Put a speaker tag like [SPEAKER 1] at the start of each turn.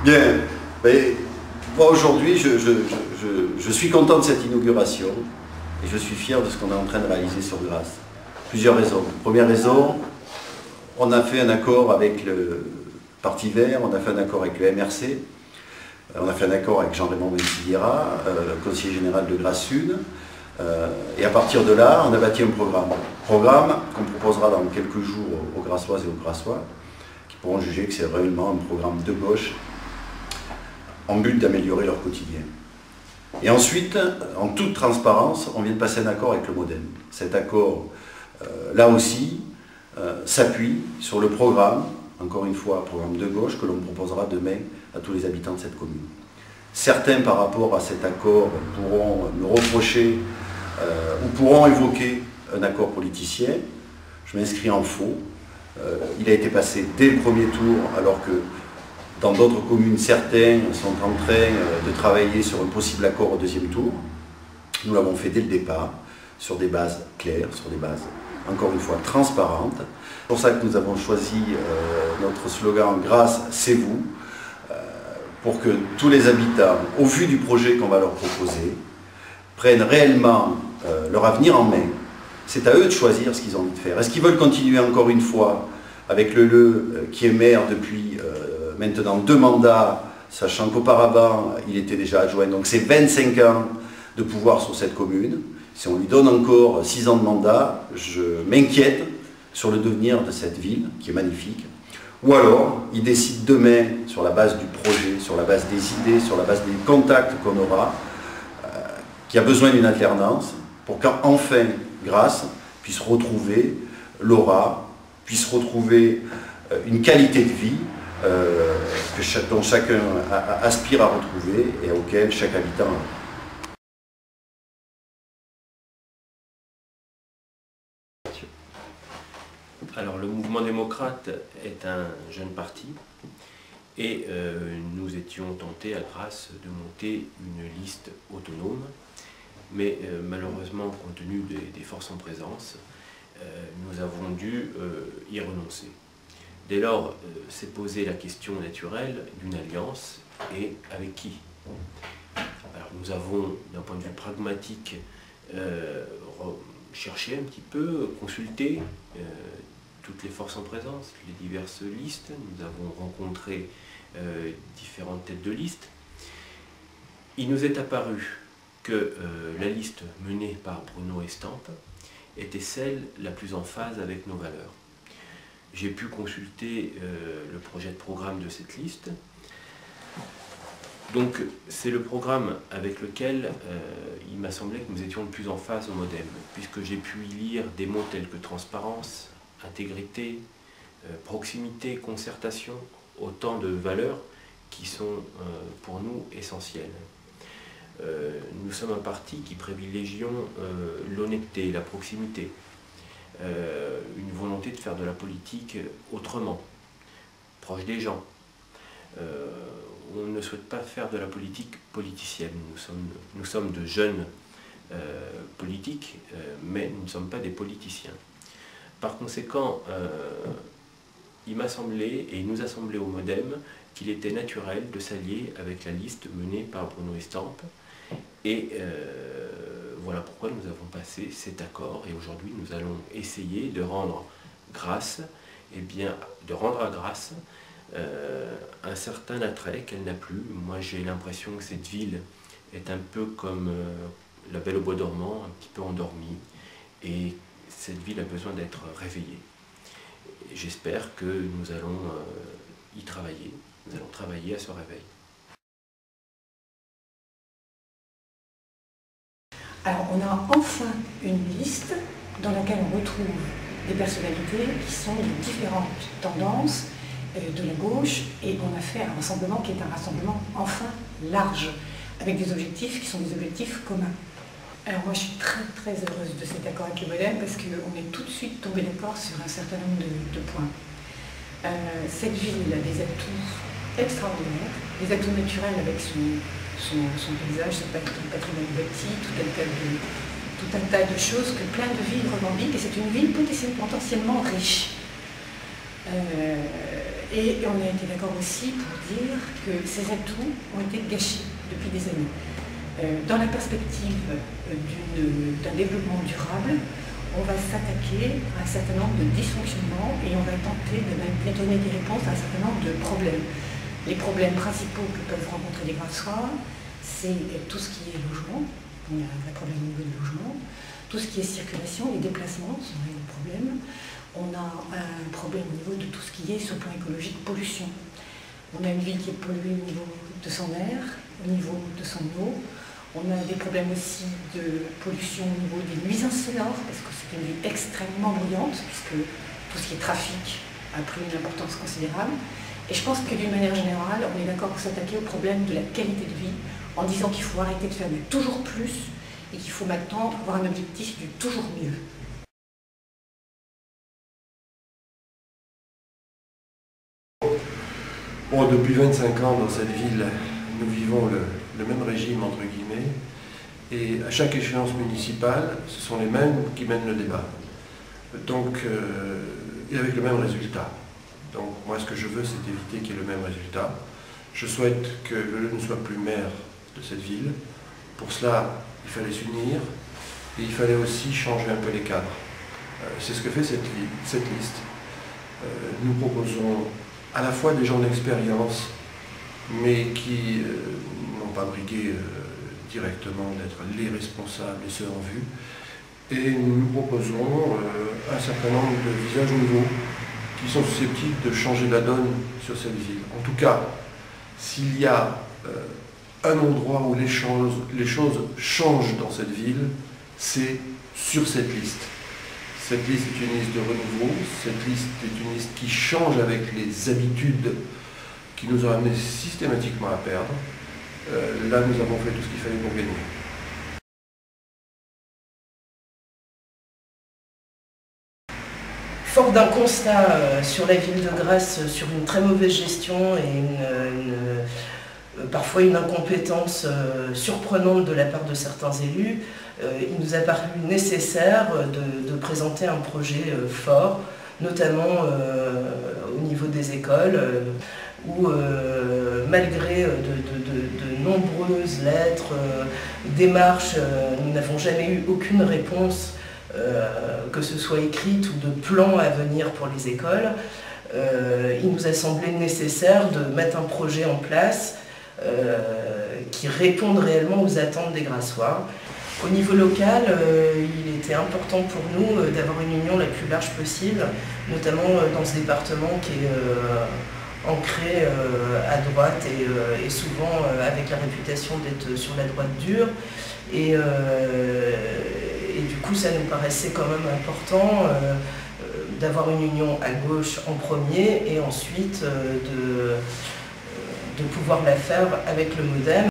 [SPEAKER 1] Bien, mais moi aujourd'hui je suis content de cette inauguration et je suis fier de ce qu'on est en train de réaliser sur Grasse. Plusieurs raisons. Première raison, on a fait un accord avec le Parti Vert, on a fait un accord avec le MRC, on a fait un accord avec Jean-Raymond Mensiliera, conseiller général de Grasse Sud, et à partir de là, on a bâti un programme. Programme qu'on proposera dans quelques jours aux Grassoises et aux Grassois, qui pourront juger que c'est réellement un programme de gauche en but d'améliorer leur quotidien. Et ensuite, en toute transparence, on vient de passer un accord avec le MoDem. Cet accord, là aussi, s'appuie sur le programme, encore une fois, programme de gauche, que l'on proposera demain à tous les habitants de cette commune. Certains, par rapport à cet accord, pourront me reprocher ou pourront évoquer un accord politicien. Je m'inscris en faux. Il a été passé dès le premier tour, alors que dans d'autres communes, certains sont en train de travailler sur un possible accord au deuxième tour. Nous l'avons fait dès le départ, sur des bases claires, sur des bases, encore une fois, transparentes. C'est pour ça que nous avons choisi notre slogan « Grasse, c'est vous », pour que tous les habitants, au vu du projet qu'on va leur proposer, prennent réellement leur avenir en main. C'est à eux de choisir ce qu'ils ont envie de faire. Est-ce qu'ils veulent continuer encore une fois avec le qui est maire depuis maintenant 2 mandats, sachant qu'auparavant il était déjà adjoint, donc c'est 25 ans de pouvoir sur cette commune. Si on lui donne encore 6 ans de mandat, je m'inquiète sur le devenir de cette ville, qui est magnifique. Ou alors, il décide demain, sur la base du projet, sur la base des idées, sur la base des contacts qu'on aura, qu'il y a besoin d'une alternance, pour qu'enfin, Grasse puisse retrouver l'aura, puisse retrouver une qualité de vie dont chacun aspire à retrouver et auquel chaque habitant a.
[SPEAKER 2] Alors, le mouvement démocrate est un jeune parti et nous étions tentés à Grasse de monter une liste autonome, mais malheureusement, compte tenu des forces en présence, nous avons dû y renoncer. Dès lors, s'est posée la question naturelle d'une alliance, et avec qui? Alors, nous avons, d'un point de vue pragmatique, cherché un petit peu, consulté toutes les forces en présence, les diverses listes. Nous avons rencontré différentes têtes de liste. Il nous est apparu que la liste menée par Bruno Estampes était celle la plus en phase avec nos valeurs. J'ai pu consulter le projet de programme de cette liste. Donc c'est le programme avec lequel il m'a semblé que nous étions le plus en phase au MoDem, puisque j'ai pu y lire des mots tels que transparence, intégrité, proximité, concertation, autant de valeurs qui sont pour nous essentielles. Nous sommes un parti qui privilégions l'honnêteté, la proximité, une volonté de faire de la politique autrement, proche des gens. On ne souhaite pas faire de la politique politicienne. Nous sommes de jeunes politiques, mais nous ne sommes pas des politiciens. Par conséquent, il m'a semblé, et il nous a semblé au MoDem, qu'il était naturel de s'allier avec la liste menée par Bruno Estampes. Et voilà pourquoi nous avons passé cet accord. Et aujourd'hui, nous allons essayer de rendre Grasse, de rendre à Grasse un certain attrait qu'elle n'a plus. Moi, j'ai l'impression que cette ville est un peu comme la Belle au bois dormant, un petit peu endormie. Et cette ville a besoin d'être réveillée. J'espère que nous allons y travailler. Nous allons travailler à ce réveil.
[SPEAKER 3] Alors, on a enfin une liste dans laquelle on retrouve des personnalités qui sont de différentes tendances de la gauche, et on a fait un rassemblement qui est un rassemblement enfin large, avec des objectifs qui sont des objectifs communs. Alors moi je suis très heureuse de cet accord avec le MoDem parce qu'on est tout de suite tombé d'accord sur un certain nombre de points. Cette ville a des atouts extraordinaires, des atouts naturels avec son paysage, son patrimoine bâti, tout un tas de choses que plein de villes revendiquent, et c'est une ville potentiellement riche. Et on a été d'accord aussi pour dire que ces atouts ont été gâchés depuis des années. Dans la perspective d'un développement durable, on va s'attaquer à un certain nombre de dysfonctionnements et on va tenter de donner des réponses à un certain nombre de problèmes. Les problèmes principaux que peuvent rencontrer les Grassois, c'est tout ce qui est logement. Il y a un vrai problème au niveau du logement. Tout ce qui est circulation, les déplacements sont un réel problème. On a un problème au niveau de tout ce qui est, sur le plan écologique, pollution. On a une ville qui est polluée au niveau de son air, au niveau de son eau. On a des problèmes aussi de pollution au niveau des nuisances sonores, parce que c'est une ville extrêmement bruyante, puisque tout ce qui est trafic a pris une importance considérable. Et je pense que d'une manière générale, on est d'accord pour s'attaquer au problème de la qualité de vie, en disant qu'il faut arrêter de faire du toujours plus, et qu'il faut maintenant avoir un objectif du toujours mieux.
[SPEAKER 4] Bon, depuis 25 ans dans cette ville, nous vivons le même régime entre guillemets, et à chaque échéance municipale, ce sont les mêmes qui mènent le débat. Donc, et avec le même résultat. Donc moi ce que je veux, c'est éviter qu'il y ait le même résultat. Je souhaite que je ne sois plus maire de cette ville. Pour cela, il fallait s'unir et il fallait aussi changer un peu les cadres. C'est ce que fait cette liste. Nous proposons à la fois des gens d'expérience, mais qui n'ont pas brigué directement d'être les responsables et ceux en vue. Et nous proposons un certain nombre de visages nouveaux qui sont susceptibles de changer la donne sur cette ville. En tout cas, s'il y a un endroit où les choses changent dans cette ville, c'est sur cette liste. Cette liste est une liste de renouveau, cette liste est une liste qui change avec les habitudes qui nous ont amenés systématiquement à perdre. Là, nous avons fait tout ce qu'il fallait pour gagner.
[SPEAKER 5] Fort d'un constat sur la ville de Grasse, sur une très mauvaise gestion et parfois une incompétence surprenante de la part de certains élus, il nous a paru nécessaire de présenter un projet fort, notamment au niveau des écoles, où malgré de nombreuses lettres, démarches, nous n'avons jamais eu aucune réponse, que ce soit écrite ou de plan à venir pour les écoles. Il nous a semblé nécessaire de mettre un projet en place qui réponde réellement aux attentes des Grassois. Au niveau local, il était important pour nous d'avoir une union la plus large possible, notamment dans ce département qui est ancré à droite et souvent avec la réputation d'être sur la droite dure. Et du coup, ça nous paraissait quand même important d'avoir une union à gauche en premier et ensuite de pouvoir la faire avec le MoDem.